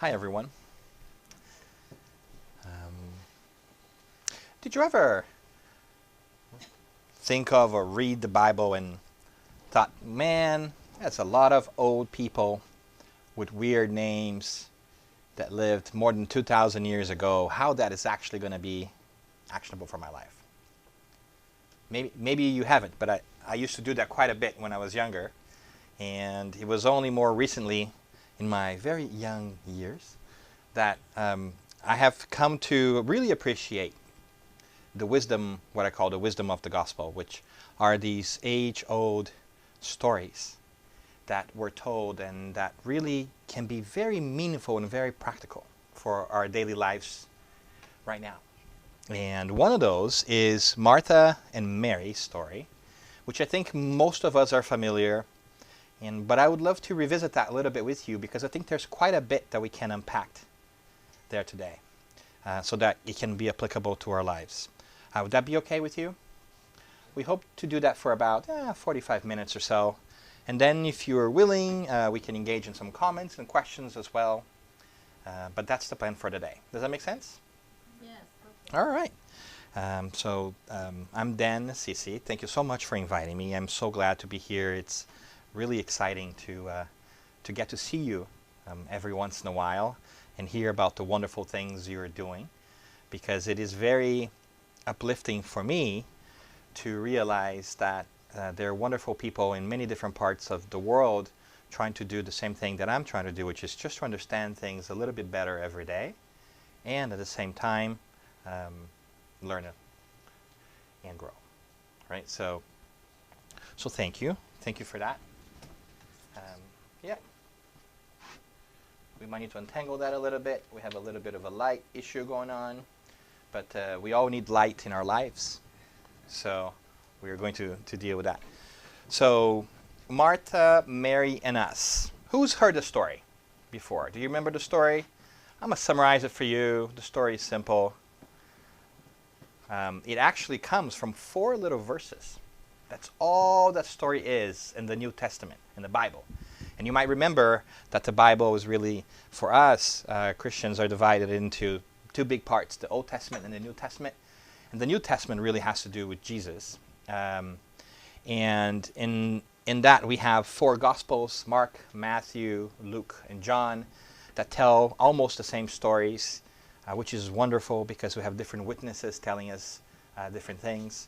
Hi, everyone. Did you ever think of or read the Bible and thought, man, that's a lot of old people with weird names that lived more than 2,000 years ago, how that is actually going to be actionable for my life? Maybe you haven't, but I used to do that quite a bit when I was younger. And it was only more recently, in my very young years, that I have come to really appreciate the wisdom, what I call the wisdom of the gospel, which are these age-old stories that were told and that really can be very meaningful and very practical for our daily lives right now. And one of those is Martha and Mary's story, which I think most of us are familiar. But I would love to revisit that a little bit with you because I think there's quite a bit that we can unpack there today so that it can be applicable to our lives. Would that be okay with you? We hope to do that for about 45 minutes or so. And then if you're willing, we can engage in some comments and questions as well. But that's the plan for today. Does that make sense? Yes. Okay. All right. I'm Dan Sisi. Thank you so much for inviting me. I'm so glad to be here. It's really exciting to get to see you every once in a while and hear about the wonderful things you're doing, because it is very uplifting for me to realize that there are wonderful people in many different parts of the world trying to do the same thing that I'm trying to do, which is just to understand things a little bit better every day, and at the same time learn and grow. Right? So thank you. Thank you for that. Yeah. We might need to untangle that a little bit. We have a little bit of a light issue going on, but we all need light in our lives. So we are going to deal with that. So Martha, Mary, and us. Who's heard the story before? Do you remember the story? I'm going to summarize it for you. The story is simple. It actually comes from 4 little verses. That's all that story is in the New Testament, in the Bible. And you might remember that the Bible is really, for us, Christians are divided into 2 big parts, the Old Testament and the New Testament. And the New Testament really has to do with Jesus. And in that we have 4 Gospels, Mark, Matthew, Luke, and John, that tell almost the same stories, which is wonderful because we have different witnesses telling us different things.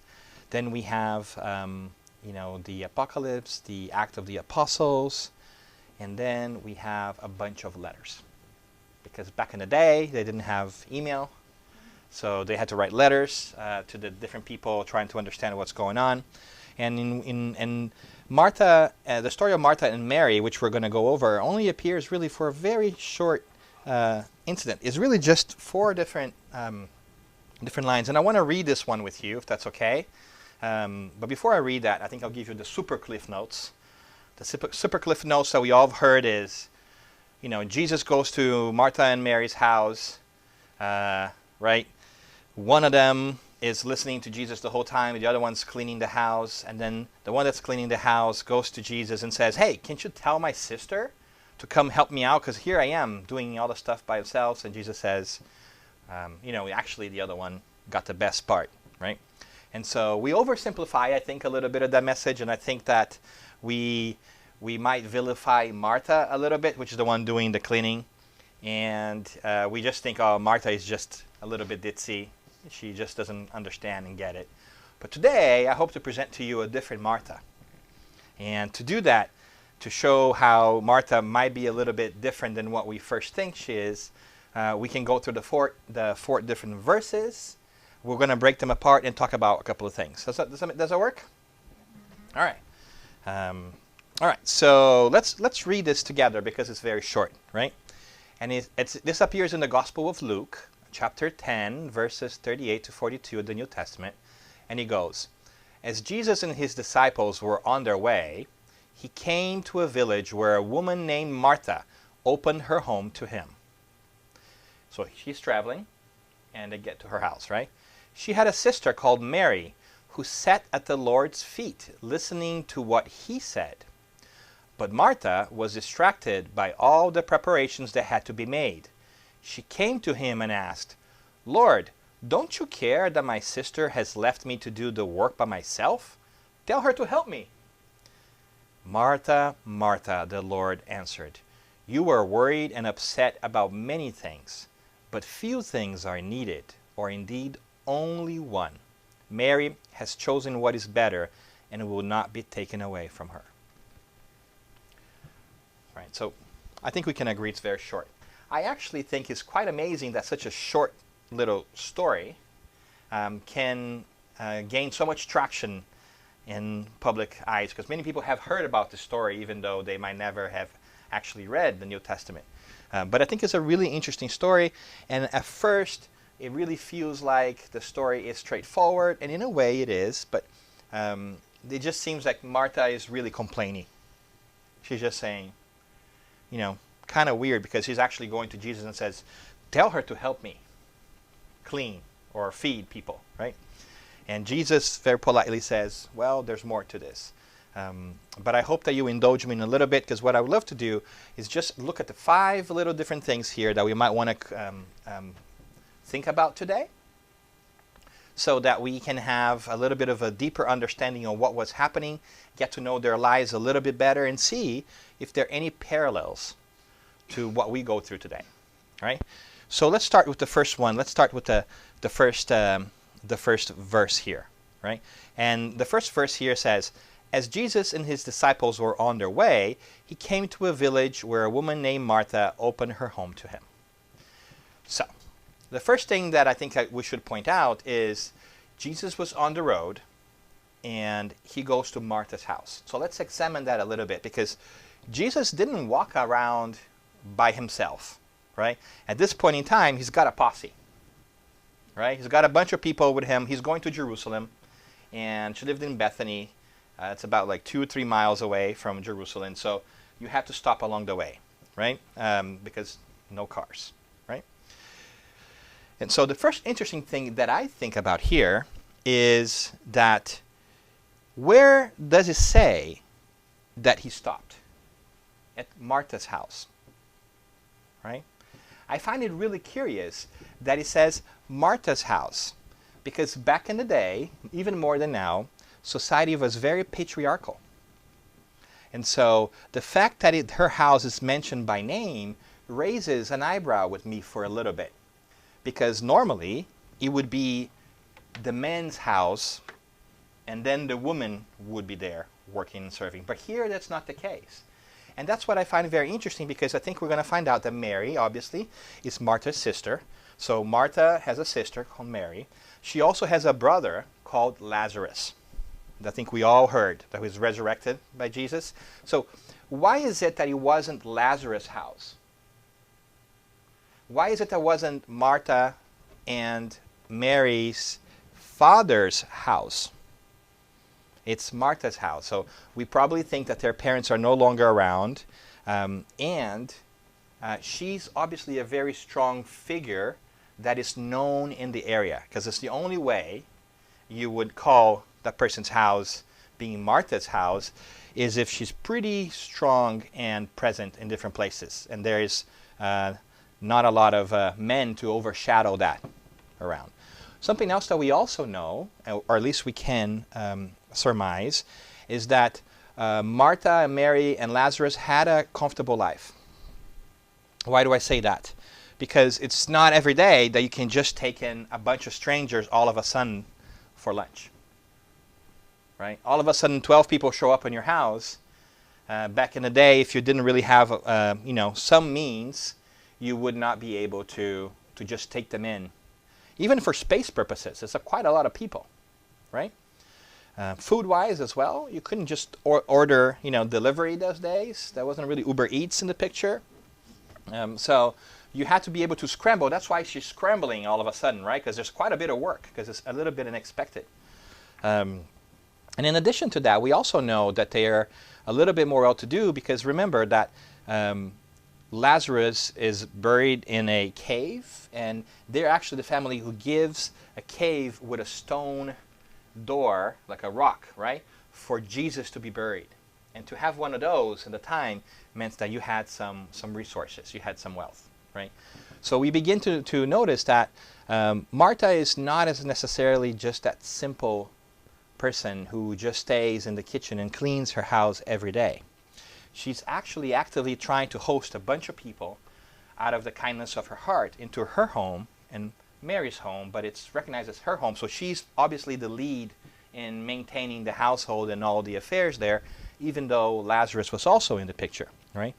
Then we have, the Apocalypse, the Act of the Apostles, and then we have a bunch of letters. Because back in the day, they didn't have email, so they had to write letters to the different people trying to understand what's going on. And in Martha, the story of Martha and Mary, which we're going to go over, only appears really for a very short incident. It's really just 4 different lines. And I want to read this one with you, if that's okay. But before I read that, I think I'll give you the super cliff notes. The super cliff notes that we all have heard is, Jesus goes to Martha and Mary's house, right? One of them is listening to Jesus the whole time. The other one's cleaning the house. And then the one that's cleaning the house goes to Jesus and says, hey, can't you tell my sister to come help me out? Because here I am doing all the stuff by myself. And Jesus says, actually the other one got the best part, right? And so we oversimplify, I think, a little bit of that message. And I think that we might vilify Martha a little bit, which is the one doing the cleaning. And we just think, oh, Martha is just a little bit ditzy. She just doesn't understand and get it. But today, I hope to present to you a different Martha. And to do that, to show how Martha might be a little bit different than what we first think she is, we can go through the four different verses. We're going to break them apart and talk about a couple of things. Does that work? All right. All right. So let's read this together because it's very short, right? And this appears in the Gospel of Luke, chapter 10, verses 38 to 42 of the New Testament. And he goes, as Jesus and his disciples were on their way, he came to a village where a woman named Martha opened her home to him. So she's traveling, and they get to her house, right? She had a sister called Mary, who sat at the Lord's feet, listening to what he said. But Martha was distracted by all the preparations that had to be made. She came to him and asked, "Lord, don't you care that my sister has left me to do the work by myself? Tell her to help me." "Martha, Martha," the Lord answered, "you are worried and upset about many things, but few things are needed, or indeed only one. Mary has chosen what is better, and it will not be taken away from her." Right, so I think we can agree it's very short. I actually think it's quite amazing that such a short little story can gain so much traction in public eyes, because many people have heard about the story even though they might never have actually read the New Testament. But I think it's a really interesting story, and at first it really feels like the story is straightforward, and in a way it is, but it just seems like Martha is really complaining. She's just saying, you know, kind of weird, because she's actually going to Jesus and says, "Tell her to help me clean or feed people," right? And Jesus very politely says, "Well, there's more to this. But I hope that you indulge me in a little bit, because what I would love to do is just look at the 5 little different things here that we might want to think about today, so that we can have a little bit of a deeper understanding of what was happening, get to know their lives a little bit better, and see if there are any parallels to what we go through today. All right? So let's start with the first one. Let's start with the first verse here, right? And the first verse here says, "As Jesus and his disciples were on their way, he came to a village where a woman named Martha opened her home to him." So, the first thing that I think we should point out is Jesus was on the road and he goes to Martha's house. So let's examine that a little bit, because Jesus didn't walk around by himself, right? At this point in time, he's got a posse, right? He's got a bunch of people with him. He's going to Jerusalem, and she lived in Bethany. It's about like 2 or 3 miles away from Jerusalem, so you have to stop along the way, right? Because no cars, right? And so the first interesting thing that I think about here is that where does it say that he stopped? At Martha's house, right? I find it really curious that it says Martha's house, because back in the day, even more than now, society was very patriarchal. And so the fact that her house is mentioned by name raises an eyebrow with me for a little bit, because normally it would be the man's house and then the woman would be there working and serving. But here that's not the case. And that's what I find very interesting, because I think we're going to find out that Mary, obviously, is Martha's sister. So Martha has a sister called Mary. She also has a brother called Lazarus. I think we all heard that he was resurrected by Jesus. So why is it that it wasn't Lazarus' house? Why is it that it wasn't Martha and Mary's father's house? It's Martha's house. So we probably think that their parents are no longer around. And she's obviously a very strong figure that is known in the area, because it's the only way you would call that person's house being Martha's house is if she's pretty strong and present in different places. And there is not a lot of men to overshadow that around. Something else that we also know, or at least we can surmise, is that Martha, Mary, and Lazarus had a comfortable life. Why do I say that? Because it's not every day that you can just take in a bunch of strangers all of a sudden for lunch. Right? All of a sudden 12 people show up in your house. Back in the day, if you didn't really have some means, you would not be able to just take them in. Even for space purposes, it's quite a lot of people, right? Food-wise as well, you couldn't just order, delivery those days. There wasn't really Uber Eats in the picture. So you had to be able to scramble. That's why she's scrambling all of a sudden, right? Because there's quite a bit of work, because it's a little bit unexpected. And in addition to that, we also know that they are a little bit more well-to-do, because remember that Lazarus is buried in a cave, and they're actually the family who gives a cave with a stone door, like a rock, right, for Jesus to be buried. And to have one of those at the time meant that you had some resources, you had some wealth, right? So we begin to notice that Martha is not as necessarily just that simple person who just stays in the kitchen and cleans her house every day. She's actually actively trying to host a bunch of people out of the kindness of her heart into her home and Mary's home, but it's recognized as her home. So she's obviously the lead in maintaining the household and all the affairs there, even though Lazarus was also in the picture, right?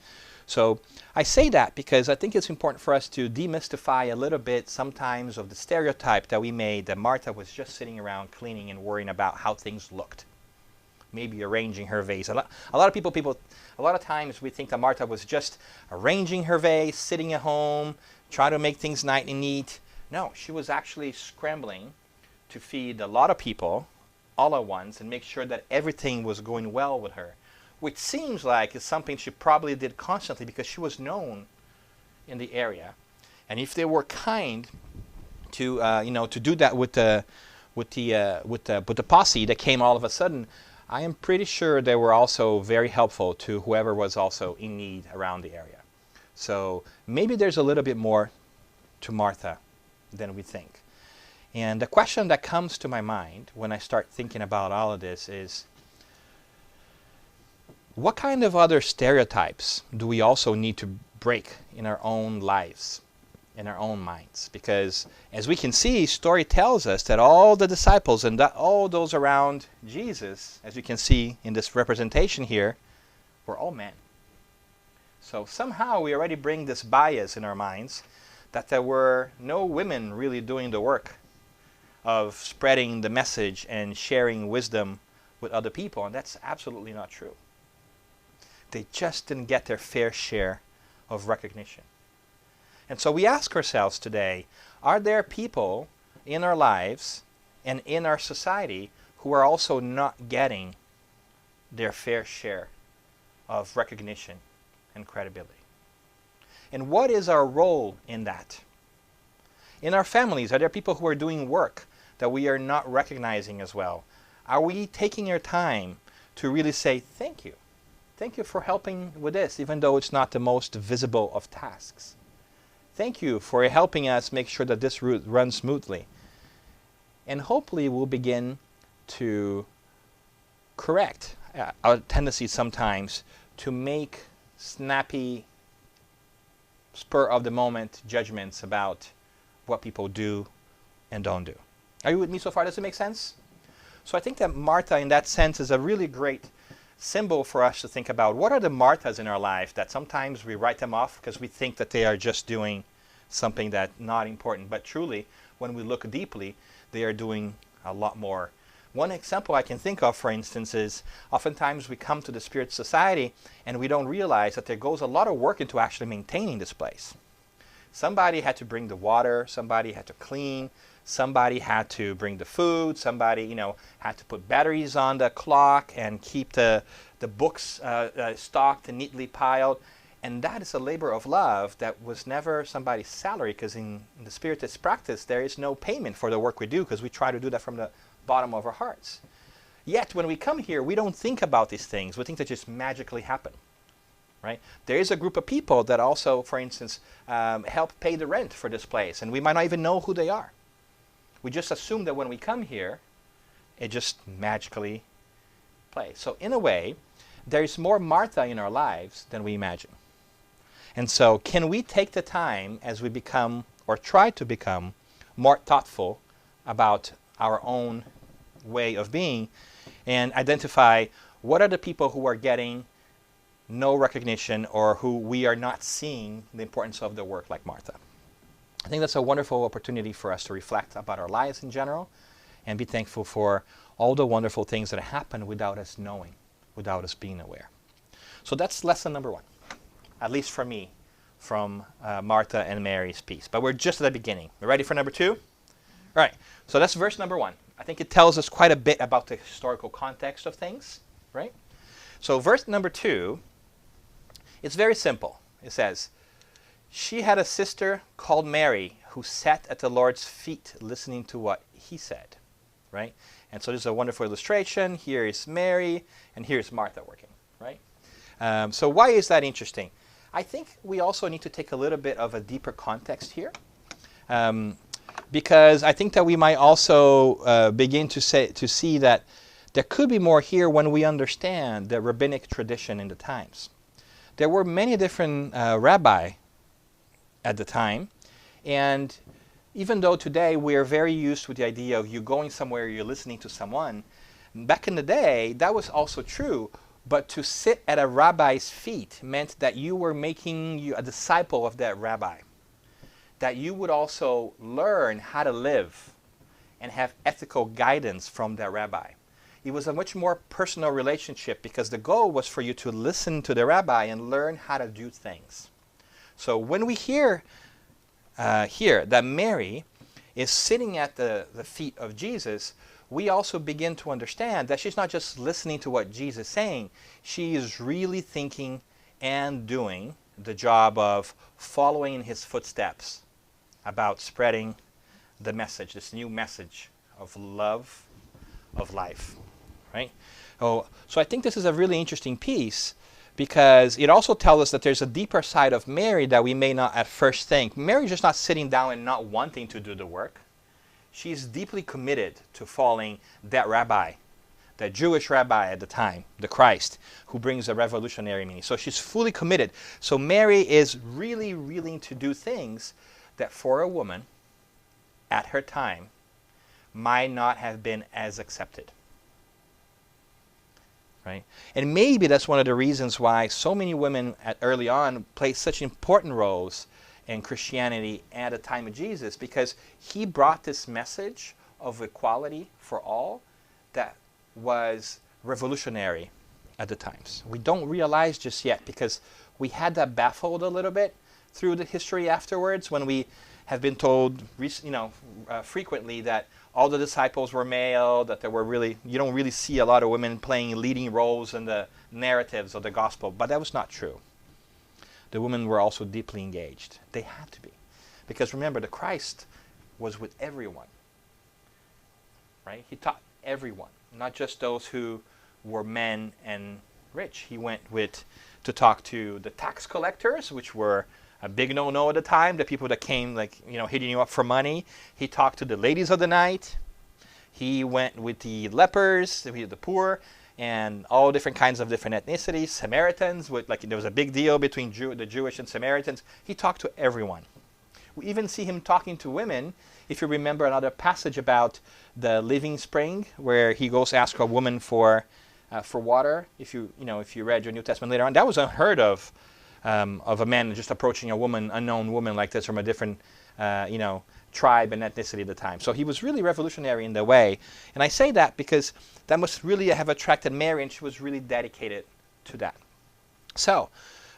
So I say that because I think it's important for us to demystify a little bit sometimes of the stereotype that we made that Martha was just sitting around cleaning and worrying about how things looked. Maybe arranging her vase. A lot of times we think that Martha was just arranging her vase, sitting at home, trying to make things nice and neat. No, she was actually scrambling to feed a lot of people all at once and make sure that everything was going well with her, which seems like it's something she probably did constantly because she was known in the area. And if they were kind to to do that with the posse that came all of a sudden, I am pretty sure they were also very helpful to whoever was also in need around the area. So maybe there's a little bit more to Martha than we think. And the question that comes to my mind when I start thinking about all of this is, what kind of other stereotypes do we also need to break in our own lives, in our own minds? Because as we can see, story tells us that all the disciples and all those around Jesus, as you can see in this representation here, were all men. So somehow we already bring this bias in our minds that there were no women really doing the work of spreading the message and sharing wisdom with other people, and that's absolutely not true. They just didn't get their fair share of recognition. And so we ask ourselves today, are there people in our lives and in our society who are also not getting their fair share of recognition and credibility? And what is our role in that? In our families, are there people who are doing work that we are not recognizing as well? Are we taking our time to really say, thank you? Thank you for helping with this, even though it's not the most visible of tasks. Thank you for helping us make sure that this route runs smoothly. And hopefully we'll begin to correct our tendency sometimes to make snappy, spur-of-the-moment judgments about what people do and don't do. Are you with me so far? Does it make sense? So I think that Martha, in that sense, is a really great symbol for us to think about. What are the Marthas in our life that sometimes we write them off because we think that they are just doing something that's not important, but truly, when we look deeply, they are doing a lot more. One example I can think of, for instance, is oftentimes we come to the Spirit Society and we don't realize that there goes a lot of work into actually maintaining this place. Somebody had to bring the water, somebody had to clean, somebody had to bring the food, somebody had to put batteries on the clock and keep the books stocked and neatly piled. And that is a labor of love that was never somebody's salary, because in the Spiritist practice there is no payment for the work we do, because we try to do that from the bottom of our hearts. Yet when we come here, we don't think about these things. We think they just magically happen. Right? There is a group of people that also, for instance, help pay the rent for this place, and we might not even know who they are. We just assume that when we come here, it just magically plays. So in a way, there is more Martha in our lives than we imagine. And so can we take the time as we become, or try to become, more thoughtful about our own way of being and identify what are the people who are getting no recognition or who we are not seeing the importance of their work like Martha. I think that's a wonderful opportunity for us to reflect about our lives in general and be thankful for all the wonderful things that happen without us knowing, without us being aware. So that's lesson number one, at least for me, from Martha and Mary's piece. But we're just at the beginning. We're ready for number two? All right, so that's verse number one. I think it tells us quite a bit about the historical context of things, right? So verse number 2, it's very simple. It says, she had a sister called Mary who sat at the Lord's feet listening to what he said, right? And so this is a wonderful illustration. Here is Mary, and here's Martha working, right? right? So why is that interesting? I think we also need to take a little bit of a deeper context here, because I think that we might also begin to see that there could be more here when we understand the rabbinic tradition in the times. There were many different rabbi at the time, and even though today we are very used with the idea of you going somewhere, you're listening to someone, back in the day that was also true. But to sit at a rabbi's feet meant that you were making you a disciple of that rabbi, that you would also learn how to live and have ethical guidance from that rabbi. It was a much more personal relationship because the goal was for you to listen to the rabbi and learn how to do things. So when we hear here that Mary is sitting at the feet of Jesus, we also begin to understand that she's not just listening to what Jesus is saying, she is really thinking and doing the job of following in his footsteps about spreading the message, this new message of love, of life, right? So I think this is a really interesting piece because it also tells us that there's a deeper side of Mary that we may not at first think. Mary's just not sitting down and not wanting to do the work. She's deeply committed to following that rabbi, that Jewish rabbi at the time, the Christ, who brings a revolutionary meaning. So she's fully committed. So Mary is really willing to do things that for a woman at her time might not have been as accepted. Right? And maybe that's one of the reasons why so many women early on played such important roles in Christianity at the time of Jesus, because he brought this message of equality for all that was revolutionary at the times. We don't realize just yet because we had that baffled a little bit through the history afterwards when we have been told frequently that all the disciples were male, that there were really, you don't really see a lot of women playing leading roles in the narratives of the gospel, but that was not true. The women were also deeply engaged. They had to be. Because remember, the Christ was with everyone. Right? He taught everyone, not just those who were men and rich. He went to talk to the tax collectors, which were a big no-no at the time, the people that came hitting you up for money. He talked to the ladies of the night. He went with the lepers, the poor, and all different kinds of different ethnicities, Samaritans, there was a big deal between the Jewish and Samaritans. He talked to everyone. We even see him talking to women. If you remember another passage about the living spring, where he goes to ask a woman for water. If you read your New Testament later on, that was unheard of a man just approaching a woman, unknown woman like this from a different tribe and ethnicity at the time. So he was really revolutionary in the way. And I say that because that must really have attracted Mary, and she was really dedicated to that. So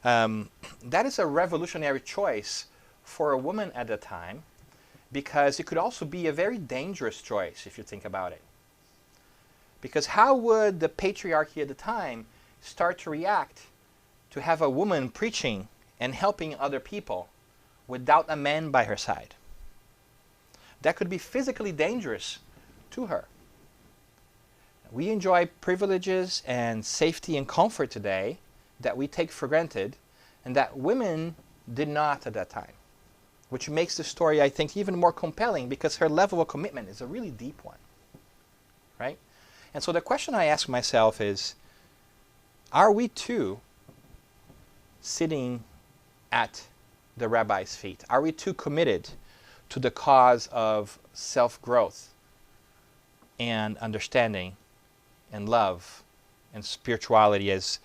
that is a revolutionary choice for a woman at the time, because it could also be a very dangerous choice if you think about it. Because how would the patriarchy at the time start to react to have a woman preaching and helping other people without a man by her side? That could be physically dangerous to her. We enjoy privileges and safety and comfort today that we take for granted, and that women did not at that time, which makes the story, I think, even more compelling because her level of commitment is a really deep one, right? And so the question I ask myself is, are we too sitting at the rabbi's feet? Are we too committed to the cause of self-growth and understanding and love and spirituality as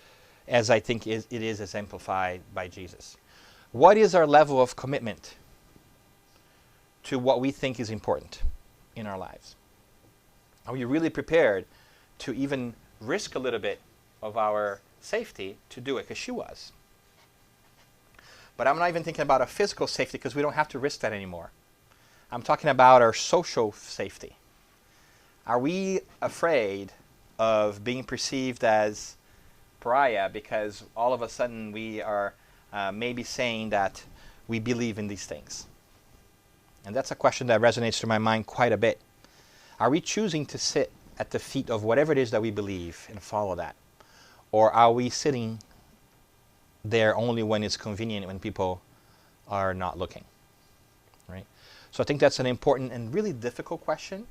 I think it is exemplified by Jesus? What is our level of commitment to what we think is important in our lives? Are we really prepared to even risk a little bit of our safety to do it? Because she was. But I'm not even thinking about our physical safety, because we don't have to risk that anymore. I'm talking about our social safety. Are we afraid of being perceived as pariah because all of a sudden we are maybe saying that we believe in these things? And that's a question that resonates through my mind quite a bit. Are we choosing to sit at the feet of whatever it is that we believe and follow that? Or are we sitting there only when it's convenient, when people are not looking? Right? So I think that's an important and really difficult question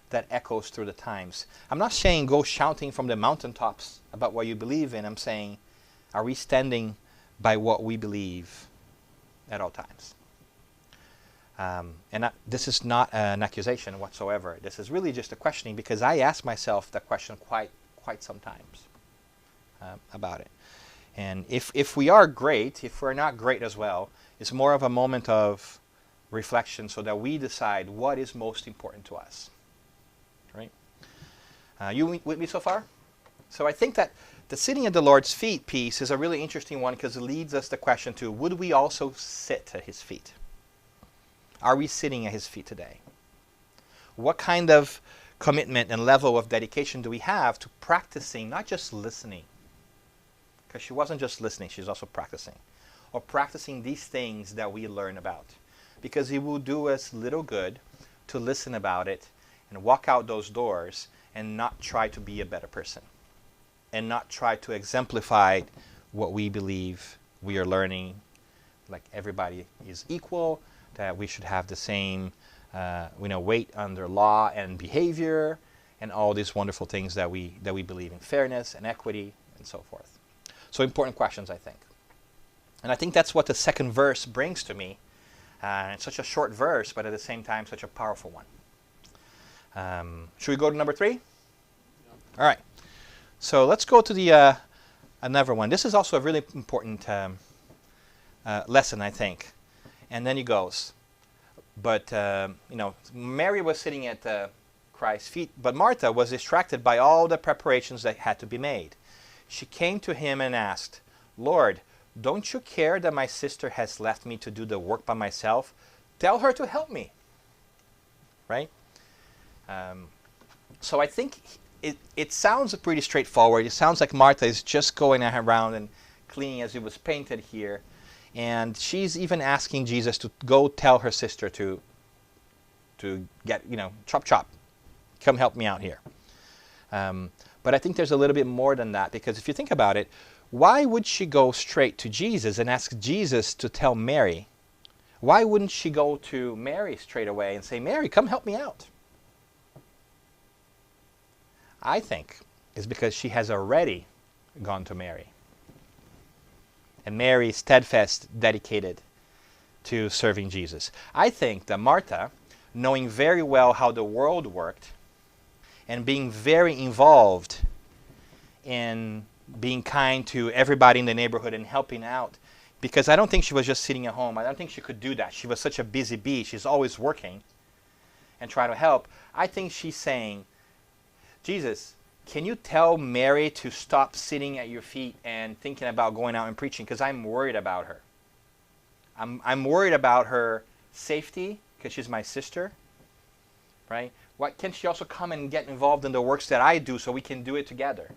that echoes through the times. I'm not saying go shouting from the mountaintops about what you believe in. I'm saying, are we standing by what we believe at all times? This is not an accusation whatsoever. This is really just a questioning, because I ask myself that question quite sometimes about it. And if we are great, if we're not great as well, it's more of a moment of reflection so that we decide what is most important to us. Right? You with me so far? So I think that the sitting at the Lord's feet piece is a really interesting one, because it leads us the question to, would we also sit at his feet? Are we sitting at his feet today? What kind of commitment and level of dedication do we have to practicing, not just listening? Because she wasn't just listening, she's also practicing. Or practicing these things that we learn about. Because it will do us little good to listen about it and walk out those doors and not try to be a better person. And not try to exemplify what we believe we are learning, like everybody is equal, that we should have the same weight under law and behavior, and all these wonderful things that we believe in, fairness and equity and so forth. So important questions, I think. And I think that's what the second verse brings to me. It's such a short verse, but at the same time such a powerful one. Should we go to number 3? Yeah. All right. So let's go to the another one. This is also a really important lesson, I think. And then he goes. But, Mary was sitting at Christ's feet, but Martha was distracted by all the preparations that had to be made. She came to him and asked, "Lord, don't you care that my sister has left me to do the work by myself? Tell her to help me." Right? So I think it sounds pretty straightforward. It sounds like Martha is just going around and cleaning as it was painted here. And she's even asking Jesus to go tell her sister to get, chop, come help me out here. But I think there's a little bit more than that, because if you think about it, why would she go straight to Jesus and ask Jesus to tell Mary? Why wouldn't she go to Mary straight away and say, "Mary, come help me out"? I think it's because she has already gone to Mary. And Mary is steadfast, dedicated to serving Jesus. I think that Martha, knowing very well how the world worked, and being very involved in being kind to everybody in the neighborhood and helping out, because I don't think she was just sitting at home. I don't think she could do that. She was such a busy bee. She's always working and trying to help. I think she's saying, "Jesus, can you tell Mary to stop sitting at your feet and thinking about going out and preaching, because I'm worried about her. I'm worried about her safety, because she's my sister." Right? What, can she also come and get involved in the works that I do so we can do it together?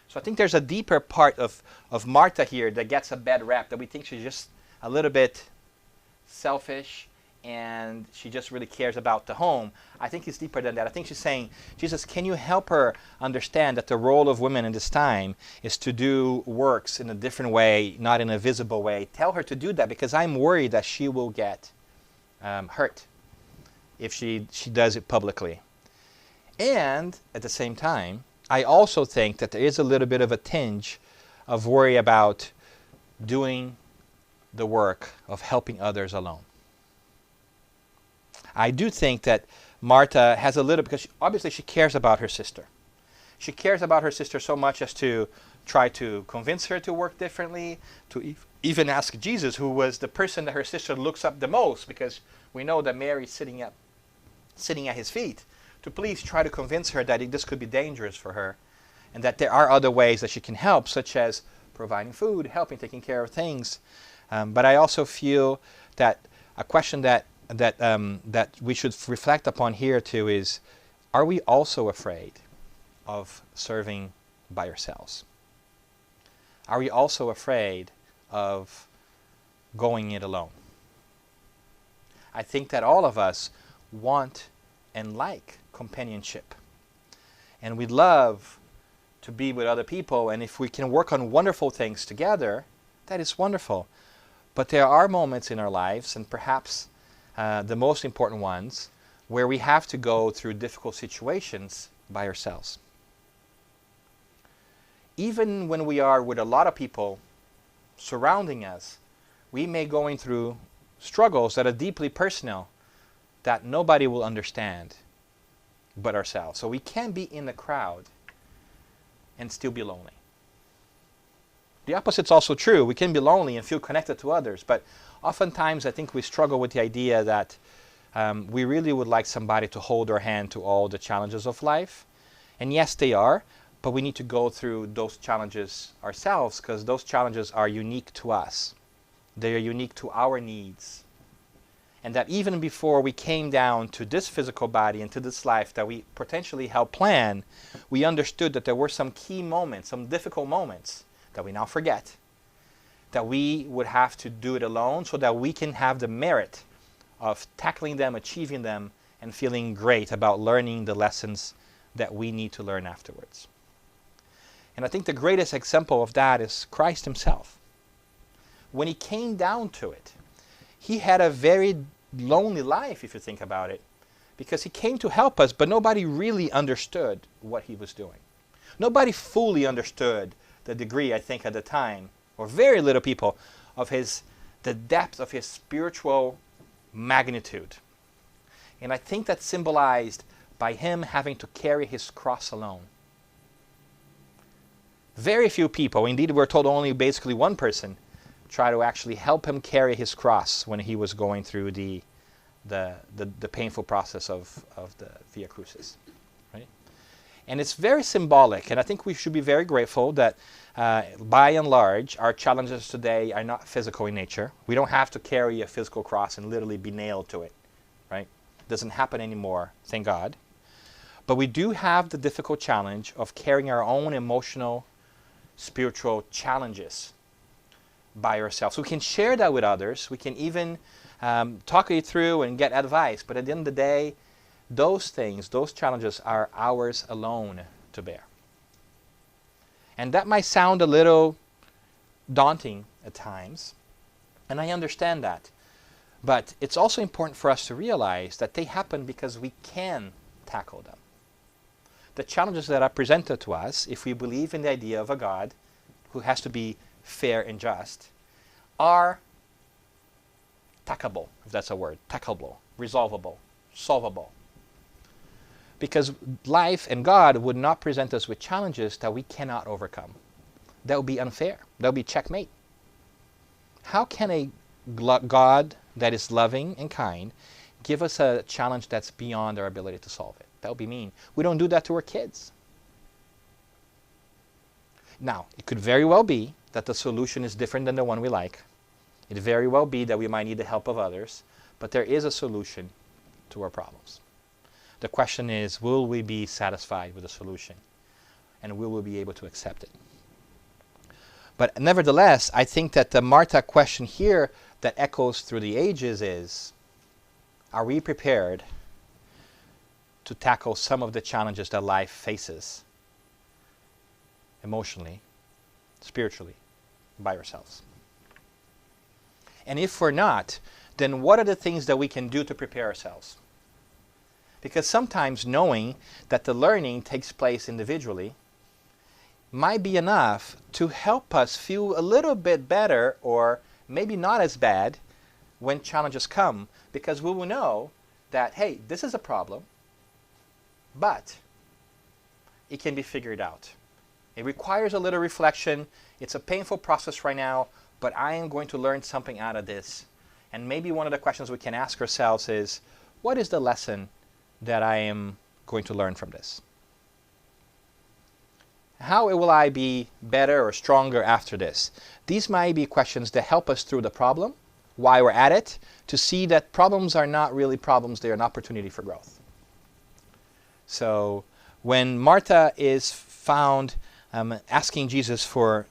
So I think there's a deeper part of Martha here that gets a bad rap, that we think she's just a little bit selfish and she just really cares about the home. I think it's deeper than that. I think she's saying, "Jesus, can you help her understand that the role of women in this time is to do works in a different way, not in a visible way. Tell her to do that, because I'm worried that she will get hurt if she does it publicly." And at the same time, I also think that there is a little bit of a tinge of worry about doing the work of helping others alone. I do think that Martha has a little, because obviously she cares about her sister. She cares about her sister so much as to try to convince her to work differently, to even ask Jesus, who was the person that her sister looks up the most, because we know that Mary's sitting at his feet, to please try to convince her that this could be dangerous for her, and that there are other ways that she can help, such as providing food, helping, taking care of things. But I also feel that a question that we should reflect upon here too is, are we also afraid of serving by ourselves? Are we also afraid of going it alone? I think that all of us want and like companionship. And we love to be with other people, and if we can work on wonderful things together, that is wonderful. But there are moments in our lives, and perhaps the most important ones, where we have to go through difficult situations by ourselves. Even when we are with a lot of people surrounding us, we may going through struggles that are deeply personal that nobody will understand but ourselves. So we can be in the crowd and still be lonely. The opposite's also true. We can be lonely and feel connected to others, but oftentimes I think we struggle with the idea that we really would like somebody to hold our hand to all the challenges of life. And yes, they are, but we need to go through those challenges ourselves, because those challenges are unique to us. They are unique to our needs. And that even before we came down to this physical body and to this life that we potentially helped plan, we understood that there were some key moments, some difficult moments that we now forget, that we would have to do it alone so that we can have the merit of tackling them, achieving them, and feeling great about learning the lessons that we need to learn afterwards. And I think the greatest example of that is Christ himself. When he came down to it, he had a very lonely life, if you think about it, because he came to help us, but nobody really understood what he was doing. Nobody fully understood the degree, I think, at the time, or very little people, of the depth of his spiritual magnitude. And I think that's symbolized by him having to carry his cross alone. Very few people, indeed we're told only basically one person, try to actually help him carry his cross when he was going through the painful process of the Via Crucis. Right? And it's very symbolic, and I think we should be very grateful that by and large our challenges today are not physical in nature. We don't have to carry a physical cross and literally be nailed to it. Right? It doesn't happen anymore, thank God. But we do have the difficult challenge of carrying our own emotional, spiritual challenges by ourselves. We can share that with others. We can even talk it through and get advice. But at the end of the day, those things, those challenges are ours alone to bear. And that might sound a little daunting at times, and I understand that. But it's also important for us to realize that they happen because we can tackle them. The challenges that are presented to us, if we believe in the idea of a God who has to be fair and just, are tackleable, if that's a word, tackleable, resolvable, solvable. Because life and God would not present us with challenges that we cannot overcome. That would be unfair. That would be checkmate. How can a God that is loving and kind give us a challenge that's beyond our ability to solve it? That would be mean. We don't do that to our kids. Now, it could very well be that the solution is different than the one we like. It very well be that we might need the help of others, but there is a solution to our problems. The question is, will we be satisfied with the solution? And will we be able to accept it? But nevertheless, I think that the Martha question here that echoes through the ages is, are we prepared to tackle some of the challenges that life faces emotionally, spiritually, by ourselves? And if we're not, then what are the things that we can do to prepare ourselves? Because sometimes knowing that the learning takes place individually might be enough to help us feel a little bit better, or maybe not as bad, when challenges come, because we will know that, hey, this is a problem, but it can be figured out. It requires a little reflection. It's a painful process right now, but I am going to learn something out of this. And maybe one of the questions we can ask ourselves is, what is the lesson that I am going to learn from this? How will I be better or stronger after this? These might be questions that help us through the problem, why we're at it, to see that problems are not really problems, they're an opportunity for growth. So when Martha is found asking Jesus for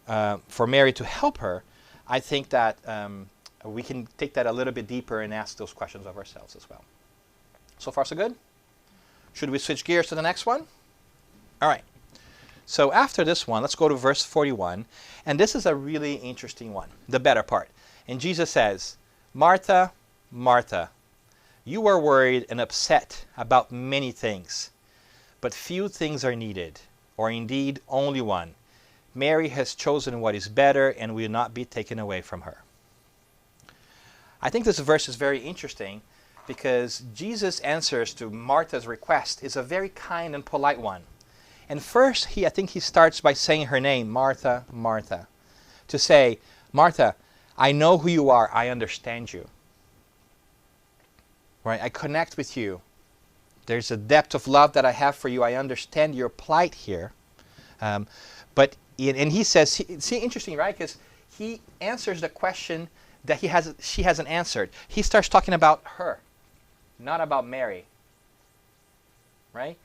Mary to help her, I think that we can take that a little bit deeper and ask those questions of ourselves as well. So far, so good? Should we switch gears to the next one? All right. So after this one, let's go to verse 41. And this is a really interesting one, the better part. And Jesus says, Martha, Martha, you are worried and upset about many things, but few things are needed, or indeed only one. Mary has chosen what is better and will not be taken away from her. I think this verse is very interesting because Jesus' answers to Martha's request is a very kind and polite one. And first, I think he starts by saying her name, Martha, Martha. To say, Martha, I know who you are. I understand you. Right? I connect with you. There's a depth of love that I have for you. I understand your plight here. And he says, see, interesting, right? Because he answers the question that she hasn't answered. He starts talking about her, not about Mary. Right?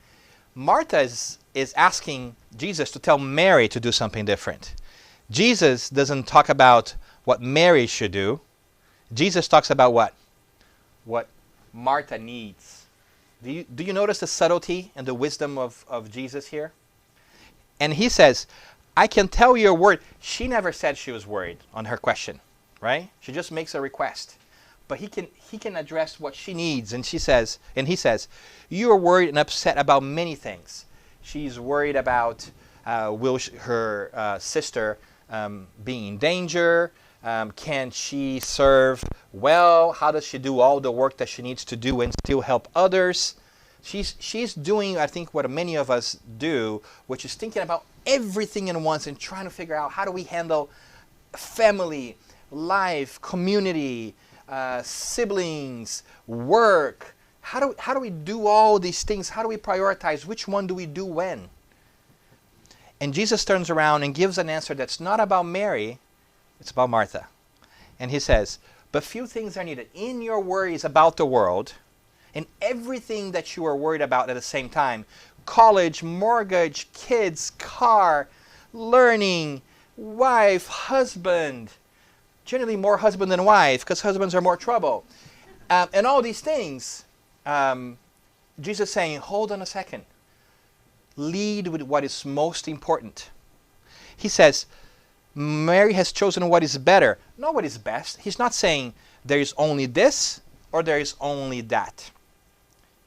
Martha is asking Jesus to tell Mary to do something different. Jesus doesn't talk about what Mary should do. Jesus talks about what? What Martha needs. Do you notice the subtlety and the wisdom of Jesus here? And he says, I can tell you're worried. She never said she was worried on her question, right? She just makes a request. But he can address what she needs. And he says, you are worried and upset about many things. She's worried about her sister being in danger. Can she serve well? How does she do all the work that she needs to do and still help others? She's doing, I think, what many of us do, which is thinking about everything at once and trying to figure out how do we handle family, life, community, siblings, work. How do we do all these things? How do we prioritize? Which one do we do when? And Jesus turns around and gives an answer that's not about Mary, it's about Martha. And he says, but few things are needed. In your worries about the world, and everything that you are worried about at the same time, college, mortgage, kids, car, learning, wife, husband, generally more husband than wife, because husbands are more trouble. And all these things, Jesus is saying, hold on a second. Lead with what is most important. He says, Mary has chosen what is better, not what is best. He's not saying there is only this or there is only that.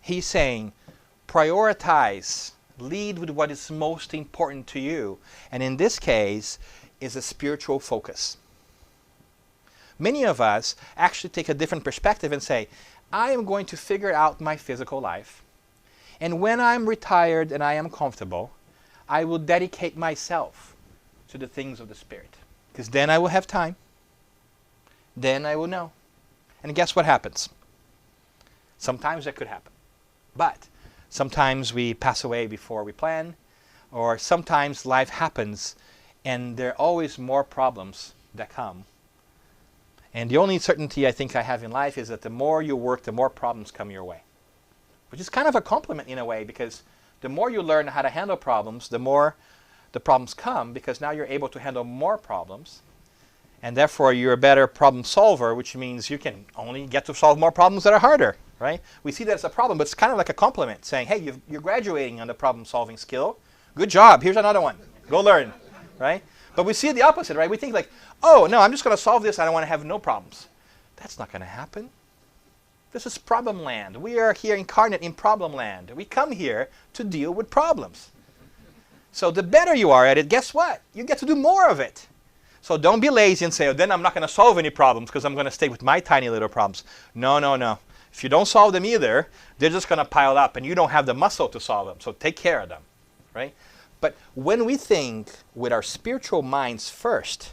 He's saying, prioritize, lead with what is most important to you. And in this case, is a spiritual focus. Many of us actually take a different perspective and say, I am going to figure out my physical life. And when I'm retired and I am comfortable, I will dedicate myself to the things of the Spirit. Because then I will have time. Then I will know. And guess what happens? Sometimes that could happen. But sometimes we pass away before we plan. Or sometimes life happens and there are always more problems that come. And the only certainty I think I have in life is that the more you work, the more problems come your way. Which is kind of a compliment in a way, because the more you learn how to handle problems, the more the problems come, because now you're able to handle more problems. And therefore, you're a better problem solver, which means you can only get to solve more problems that are harder, right? We see that as a problem, but it's kind of like a compliment, saying, hey, you're graduating on the problem-solving skill. Good job. Here's another one. Go learn, right? But we see the opposite, right? We think like, oh, no, I'm just going to solve this. I don't want to have no problems. That's not going to happen. This is problem land. We are here incarnate in problem land. We come here to deal with problems. So the better you are at it, guess what? You get to do more of it. So don't be lazy and say, oh, then I'm not going to solve any problems because I'm going to stay with my tiny little problems. No, no, no. If you don't solve them either, they're just going to pile up and you don't have the muscle to solve them. So take care of them, right? But when we think with our spiritual minds first,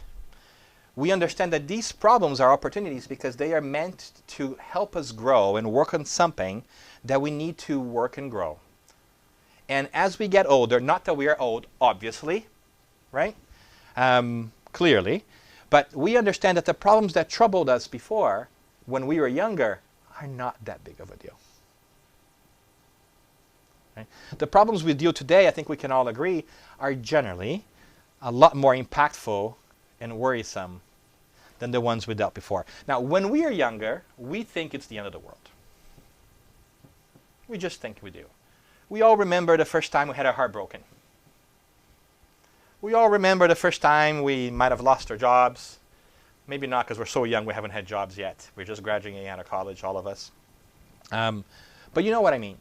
we understand that these problems are opportunities because they are meant to help us grow and work on something that we need to work and grow. And as we get older, not that we are old, obviously, right? Clearly, but we understand that the problems that troubled us before, when we were younger, are not that big of a deal. Right? The problems we deal today, I think we can all agree, are generally a lot more impactful and worrisome than the ones we dealt before. Now, when we are younger, we think it's the end of the world. We just think we do. We all remember the first time we had our heart broken. We all remember the first time we might have lost our jobs. Maybe not, because we're so young we haven't had jobs yet. We're just graduating out of college, all of us. But you know what I mean,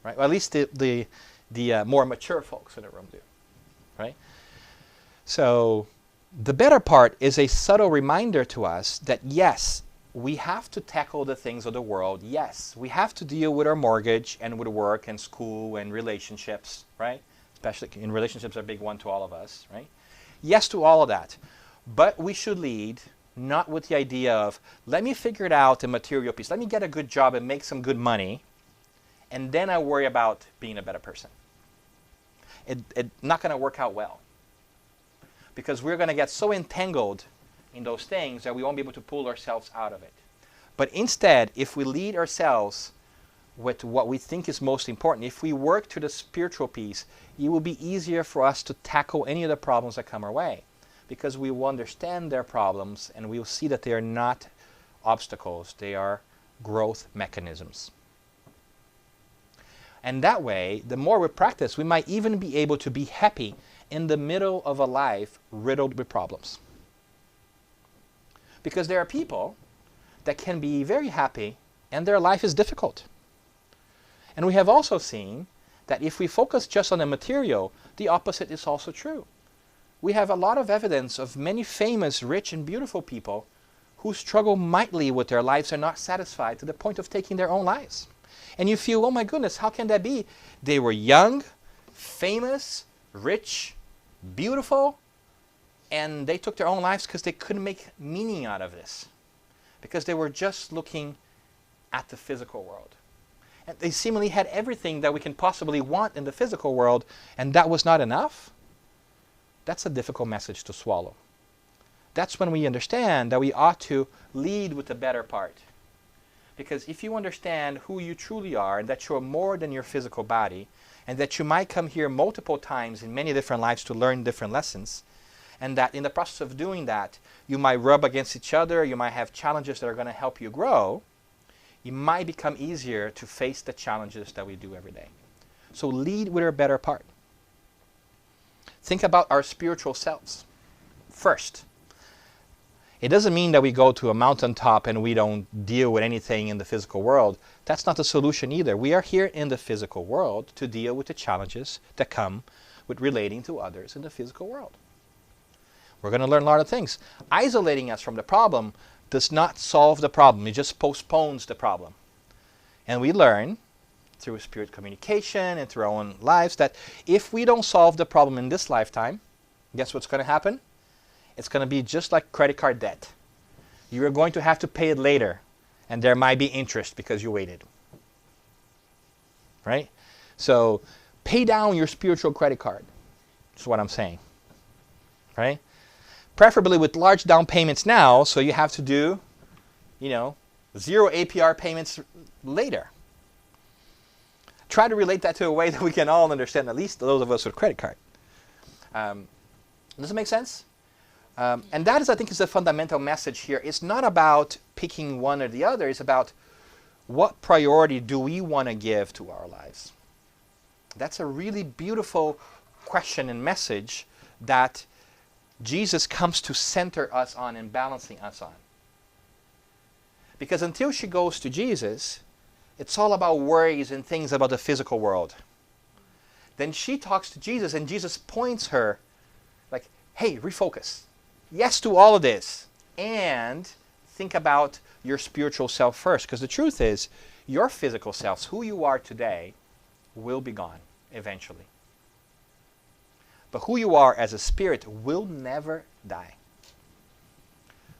right? Well, at least the more mature folks in the room do, right? So the better part is a subtle reminder to us that yes, we have to tackle the things of the world. Yes, we have to deal with our mortgage and with work and school and relationships, right? Especially in relationships are a big one to all of us, right? Yes to all of that. But we should lead not with the idea of, let me figure it out in material piece. Let me get a good job and make some good money, and then I worry about being a better person. It's not going to work out well. Because we're going to get so entangled in those things that we won't be able to pull ourselves out of it. But instead, if we lead ourselves with what we think is most important, if we work to the spiritual piece, it will be easier for us to tackle any of the problems that come our way. Because we will understand their problems and we will see that they are not obstacles, they are growth mechanisms. And that way, the more we practice, we might even be able to be happy in the middle of a life riddled with problems. Because there are people that can be very happy and their life is difficult. And we have also seen that if we focus just on the material, the opposite is also true. We have a lot of evidence of many famous, rich, and beautiful people who struggle mightily with their lives and are not satisfied to the point of taking their own lives. And you feel, oh my goodness, how can that be? They were young, famous, rich, beautiful, and they took their own lives because they couldn't make meaning out of this. Because they were just looking at the physical world. And they seemingly had everything that we can possibly want in the physical world, and that was not enough. That's a difficult message to swallow. That's when we understand that we ought to lead with the better part. Because if you understand who you truly are, and that you're more than your physical body, and that you might come here multiple times in many different lives to learn different lessons, and that in the process of doing that, you might rub against each other, you might have challenges that are going to help you grow, it might become easier to face the challenges that we do every day. So lead with our better part. Think about our spiritual selves first. It doesn't mean that we go to a mountaintop and we don't deal with anything in the physical world. That's not the solution either. We are here in the physical world to deal with the challenges that come with relating to others in the physical world. We're going to learn a lot of things. Isolating us from the problem does not solve the problem. It just postpones the problem. And we learn through spirit communication and through our own lives that if we don't solve the problem in this lifetime, guess what's going to happen? It's going to be just like credit card debt. You're going to have to pay it later, and there might be interest because you waited. Right? So pay down your spiritual credit card. That's what I'm saying. Right? Preferably with large down payments now, so you have to do, 0 APR payments later. Try to relate that to a way that we can all understand, at least those of us with credit card. Does it make sense? And that is, I think, is the fundamental message here. It's not about picking one or the other. It's about what priority do we want to give to our lives. That's a really beautiful question and message that Jesus comes to center us on and balancing us on. Because until she goes to Jesus, it's all about worries and things about the physical world. Then she talks to Jesus and Jesus points her like, hey, refocus. Yes to all of this. And think about your spiritual self first. Because the truth is, your physical selves, who you are today, will be gone eventually. But who you are as a spirit will never die.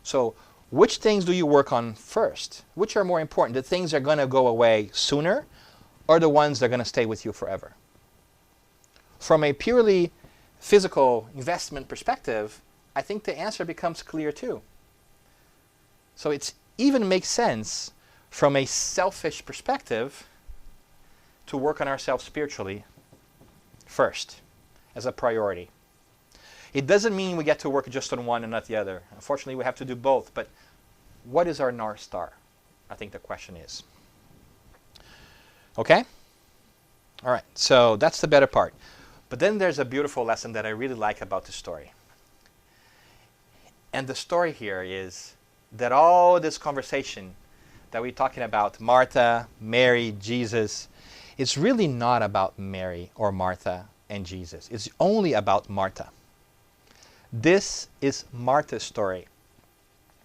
So, which things do you work on first? Which are more important? The things that are going to go away sooner, or the ones that are going to stay with you forever? From a purely physical investment perspective, I think the answer becomes clear too. So it even makes sense from a selfish perspective to work on ourselves spiritually first as a priority. It doesn't mean we get to work just on one and not the other. Unfortunately, we have to do both. But what is our North Star? I think the question is. Okay? All right. So that's the better part. But then there's a beautiful lesson that I really like about the story. And the story here is that all this conversation that we're talking about, Martha, Mary, Jesus, it's really not about Mary or Martha and Jesus. It's only about Martha. This is Martha's story.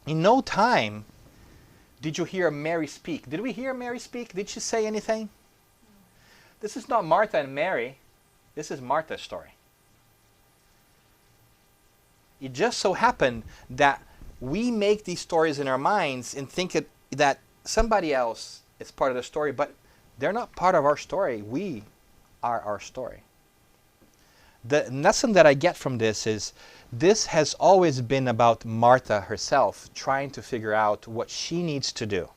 In no time did you hear Mary speak. Did we hear Mary speak? Did she say anything? This is not Martha and Mary. This is Martha's story. It just so happened that we make these stories in our minds and think that somebody else is part of the story, but they're not part of our story. We are our story. The lesson that I get from this is this has always been about Martha herself trying to figure out what she needs to do.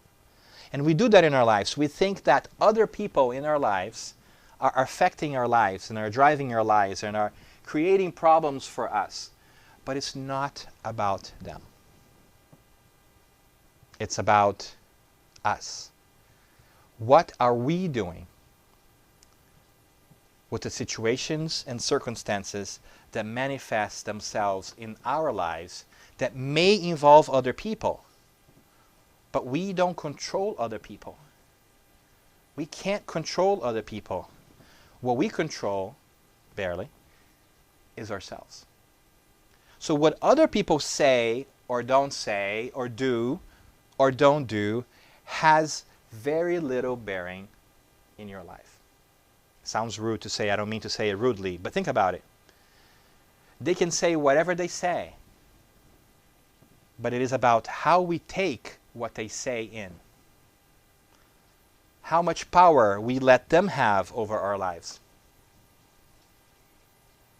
And we do that in our lives. We think that other people in our lives are affecting our lives and are driving our lives and are creating problems for us. But it's not about them. It's about us. What are we doing with the situations and circumstances that manifest themselves in our lives that may involve other people? But we don't control other people. We can't control other people. What we control, barely, is ourselves. So what other people say or don't say or do or don't do has very little bearing in your life. Sounds rude to say, I don't mean to say it rudely, but think about it. They can say whatever they say, but it is about how we take what they say in. How much power we let them have over our lives.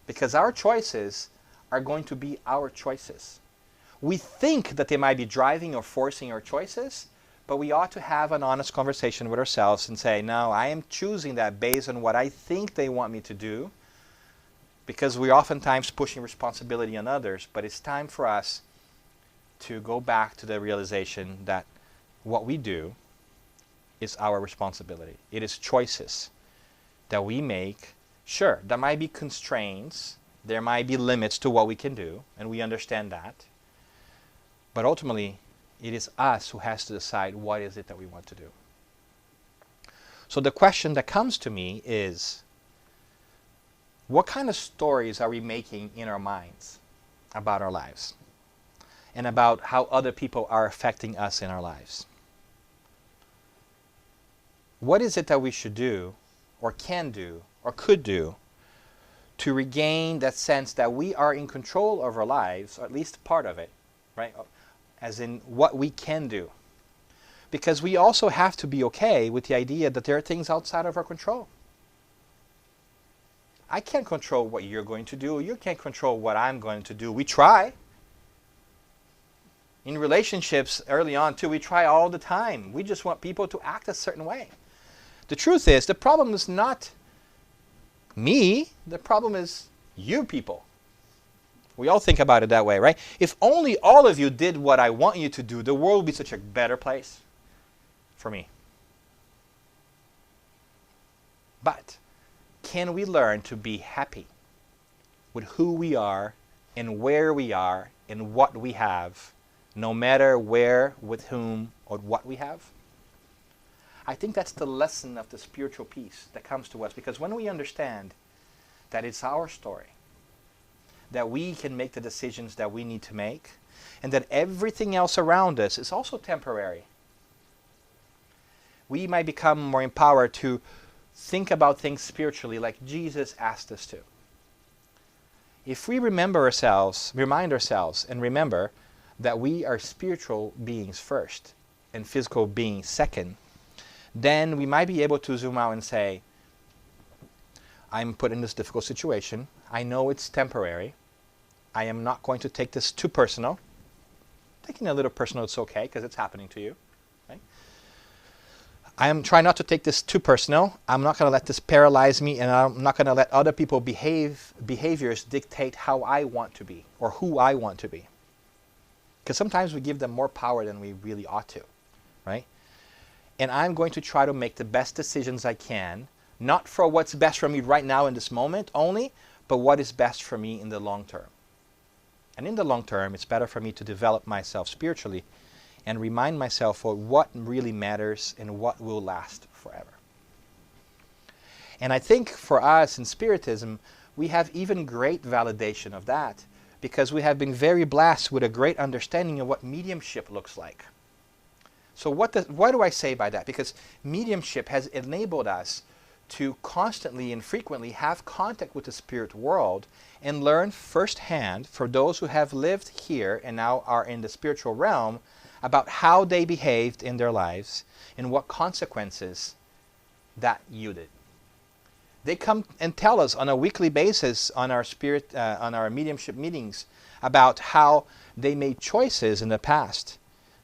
Because our choices are going to be our choices. We think that they might be driving or forcing our choices, but we ought to have an honest conversation with ourselves and say, no, I am choosing that based on what I think they want me to do, because we're oftentimes pushing responsibility on others, but it's time for us to go back to the realization that what we do is our responsibility. It is choices that we make. Sure, there might be constraints, there might be limits to what we can do, and we understand that. But ultimately, it is us who has to decide what is it that we want to do. So the question that comes to me is, what kind of stories are we making in our minds about our lives and about how other people are affecting us in our lives? What is it that we should do or can do or could do to regain that sense that we are in control of our lives, or at least part of it, right? As in what we can do. Because we also have to be okay with the idea that there are things outside of our control. I can't control what you're going to do. You can't control what I'm going to do. We try. In relationships early on too, we try all the time. We just want people to act a certain way. The truth is, the problem is not me. The problem is you people. We all think about it that way, right? If only all of you did what I want you to do, the world would be such a better place for me. But can we learn to be happy with who we are and where we are and what we have, no matter where, with whom, or what we have? I think that's the lesson of the spiritual peace that comes to us, because when we understand that it's our story, that we can make the decisions that we need to make, and that everything else around us is also temporary, we might become more empowered to think about things spiritually like Jesus asked us to. If we remind ourselves, and remember that we are spiritual beings first and physical beings second, then we might be able to zoom out and say, I'm put in this difficult situation. I know it's temporary. I am not going to take this too personal. Taking a little personal, it's okay because it's happening to you. Right? I am trying not to take this too personal. I'm not going to let this paralyze me, and I'm not going to let other people behaviors dictate how I want to be or who I want to be. Because sometimes we give them more power than we really ought to, right? And I'm going to try to make the best decisions I can, Not for what's best for me right now in this moment only, but what is best for me in the long term. And in the long term, it's better for me to develop myself spiritually and remind myself of what really matters and what will last forever. And I think for us in Spiritism, we have even great validation of that because we have been very blessed with a great understanding of what mediumship looks like. So what do I say by that? Because mediumship has enabled us to constantly and frequently have contact with the spirit world and learn firsthand, for those who have lived here and now are in the spiritual realm, about how they behaved in their lives and what consequences that yielded. They come and tell us on a weekly basis on our mediumship meetings about how they made choices in the past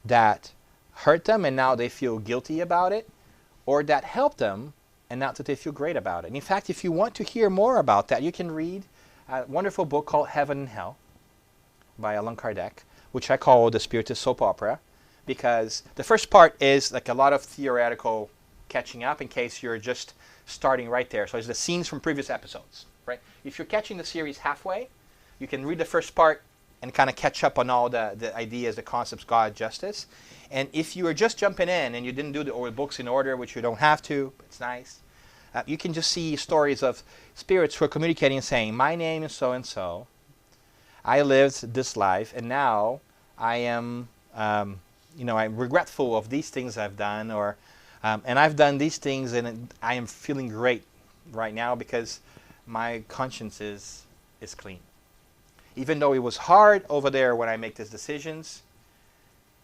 that hurt them and now they feel guilty about it, or that helped them and now that they feel great about it. And in fact, if you want to hear more about that, you can read a wonderful book called Heaven and Hell by Allan Kardec, which I call the Spiritist soap opera, because the first part is like a lot of theoretical catching up in case you're just starting right there. So it's the scenes from previous episodes, right? If you're catching the series halfway, you can read the first part and kind of catch up on all the ideas, the concepts, God, justice. And if you are just jumping in and you didn't do the books in order, which you don't have to, it's nice, you can just see stories of spirits who are communicating and saying, my name is so-and-so, I lived this life, and now I am, I'm regretful of these things I've done, or and I've done these things, and I am feeling great right now because my conscience is clean. Even though it was hard over there when I make these decisions,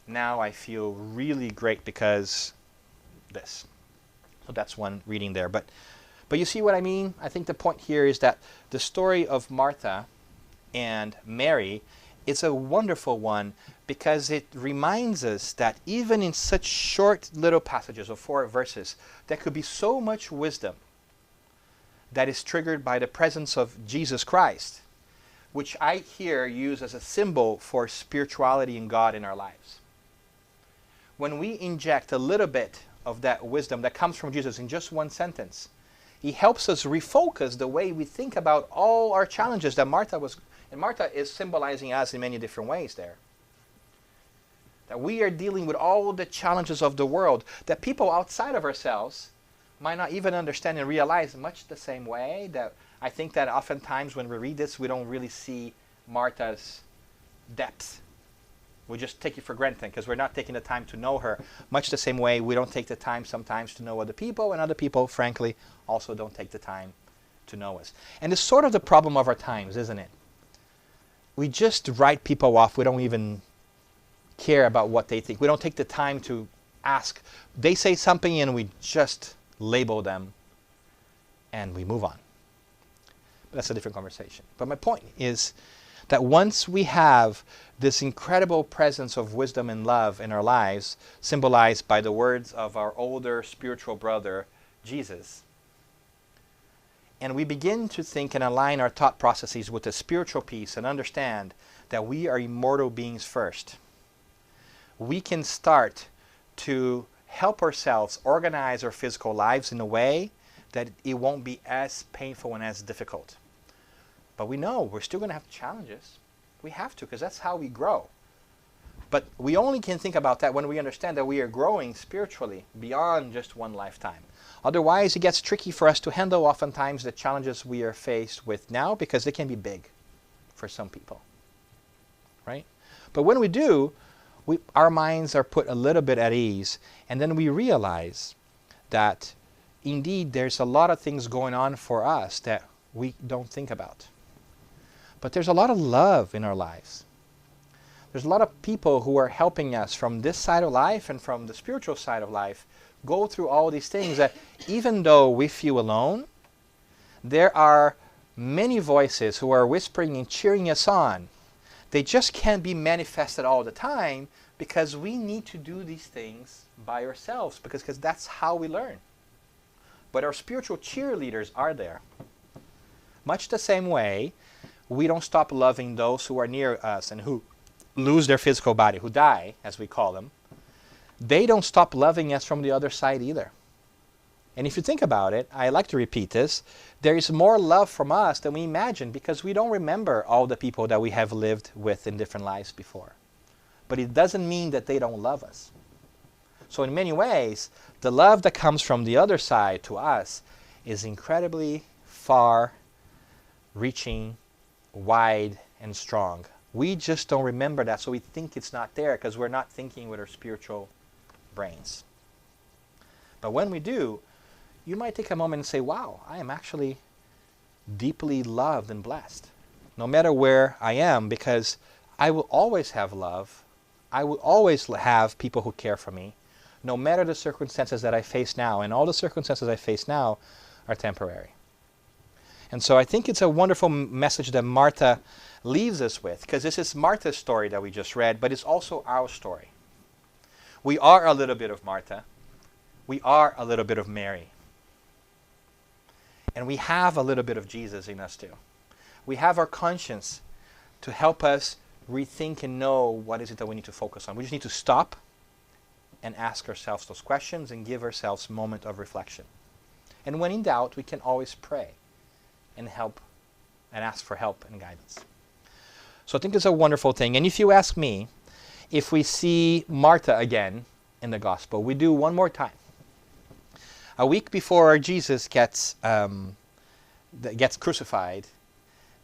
now I feel really great because this. So that's one reading there. But you see what I mean? I think the point here is that the story of Martha and Mary is a wonderful one because it reminds us that even in such short little passages of 4 verses, there could be so much wisdom that is triggered by the presence of Jesus Christ, which I here use as a symbol for spirituality and God in our lives. When we inject a little bit of that wisdom that comes from Jesus in just one sentence, he helps us refocus the way we think about all our challenges that Martha was. And Martha is symbolizing us in many different ways there. That we are dealing with all the challenges of the world that people outside of ourselves might not even understand and realize, much the same way that I think that oftentimes when we read this, we don't really see Martha's depth. We just take it for granted because we're not taking the time to know her. Much the same way we don't take the time sometimes to know other people, and other people, frankly, also don't take the time to know us. And it's sort of the problem of our times, isn't it? We just write people off. We don't even care about what they think. We don't take the time to ask. They say something and we just label them and we move on. But that's a different conversation. But my point is that once we have this incredible presence of wisdom and love in our lives, symbolized by the words of our older spiritual brother, Jesus, and we begin to think and align our thought processes with the spiritual piece and understand that we are immortal beings first, we can start to help ourselves organize our physical lives in a way that it won't be as painful and as difficult. But we know we're still going to have challenges. We have to, because that's how we grow. But we only can think about that when we understand that we are growing spiritually beyond just one lifetime. Otherwise, it gets tricky for us to handle oftentimes the challenges we are faced with now, because they can be big for some people. Right? But when we do, our minds are put a little bit at ease, and then we realize that indeed there's a lot of things going on for us that we don't think about. But there's a lot of love in our lives. There's a lot of people who are helping us from this side of life and from the spiritual side of life go through all these things that even though we feel alone, there are many voices who are whispering and cheering us on. They just can't be manifested all the time because we need to do these things by ourselves because that's how we learn. But our spiritual cheerleaders are there. Much the same way, we don't stop loving those who are near us and who lose their physical body, who die, as we call them. They don't stop loving us from the other side either. And if you think about it, I like to repeat this, there is more love from us than we imagine because we don't remember all the people that we have lived with in different lives before. But it doesn't mean that they don't love us. So in many ways, the love that comes from the other side to us is incredibly far-reaching, wide, and strong. We just don't remember that, so we think it's not there because we're not thinking with our spiritual brains. But when we do, you might take a moment and say, wow, I am actually deeply loved and blessed, no matter where I am, because I will always have love. I will always have people who care for me, no matter the circumstances that I face now. And all the circumstances I face now are temporary. And so I think it's a wonderful message that Martha leaves us with, because this is Martha's story that we just read, but it's also our story. We are a little bit of Martha. We are a little bit of Mary. And we have a little bit of Jesus in us too. We have our conscience to help us rethink and know what is it that we need to focus on. We just need to stop and ask ourselves those questions and give ourselves a moment of reflection. And when in doubt, we can always pray and help and ask for help and guidance. So I think it's a wonderful thing. And if you ask me, if we see Martha again in the gospel, we do one more time. A week before Jesus gets crucified,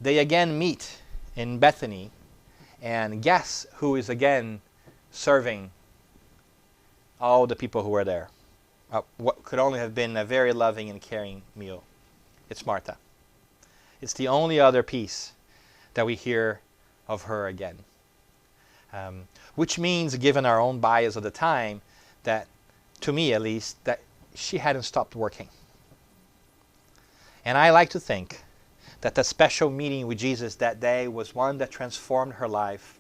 they again meet in Bethany, and guess who is again serving all the people who were there? What could only have been a very loving and caring meal. It's Martha. It's the only other piece that we hear of her again. Which means, given our own bias of the time, that, to me at least, that she hadn't stopped working. And I like to think that the special meeting with Jesus that day was one that transformed her life.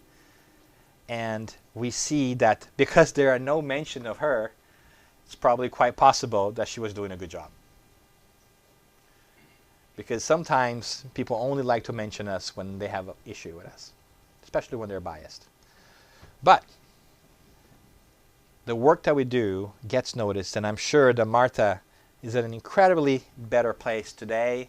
And we see that because there are no mention of her, it's probably quite possible that she was doing a good job. Because sometimes people only like to mention us when they have an issue with us, especially when they're biased. But the work that we do gets noticed, and I'm sure that Martha is in an incredibly better place today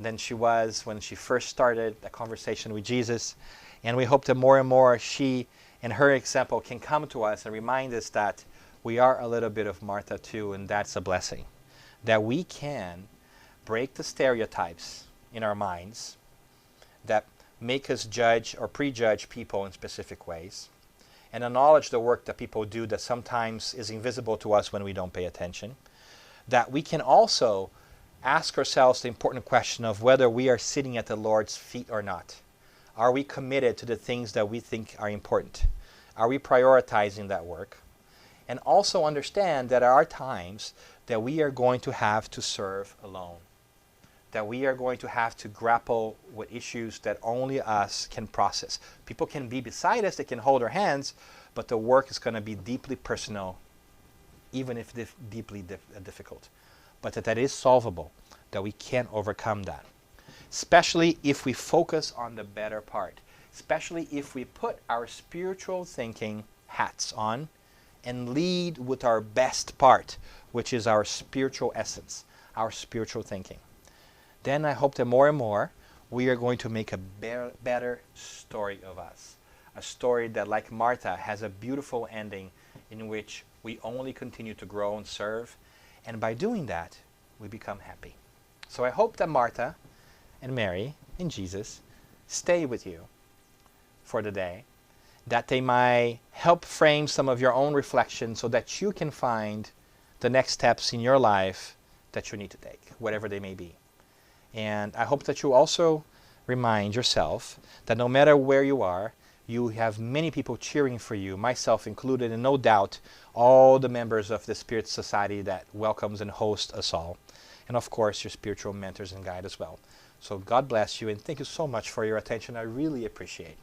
than she was when she first started a conversation with Jesus. And we hope that more and more she and her example can come to us and remind us that we are a little bit of Martha too, and that's a blessing. That we can break the stereotypes in our minds that make us judge or prejudge people in specific ways, and acknowledge the work that people do that sometimes is invisible to us when we don't pay attention. That we can also ask ourselves the important question of whether we are sitting at the Lord's feet or not. Are we committed to the things that we think are important? Are we prioritizing that work? And also understand that there are times that we are going to have to serve alone. That we are going to have to grapple with issues that only us can process. People can be beside us, they can hold our hands, but the work is going to be deeply personal, even if deeply difficult. But that is solvable, that we can overcome that. Especially if we focus on the better part. Especially if we put our spiritual thinking hats on and lead with our best part, which is our spiritual essence, our spiritual thinking. Then I hope that more and more we are going to make a better story of us. A story that, like Martha, has a beautiful ending in which we only continue to grow and serve. And by doing that, we become happy. So I hope that Martha and Mary and Jesus stay with you for the day, that they might help frame some of your own reflections so that you can find the next steps in your life that you need to take, whatever they may be. And I hope that you also remind yourself that no matter where you are, you have many people cheering for you, myself included, and no doubt all the members of the Spirit Society that welcomes and hosts us all. And of course, your spiritual mentors and guide as well. So God bless you, and thank you so much for your attention. I really appreciate it.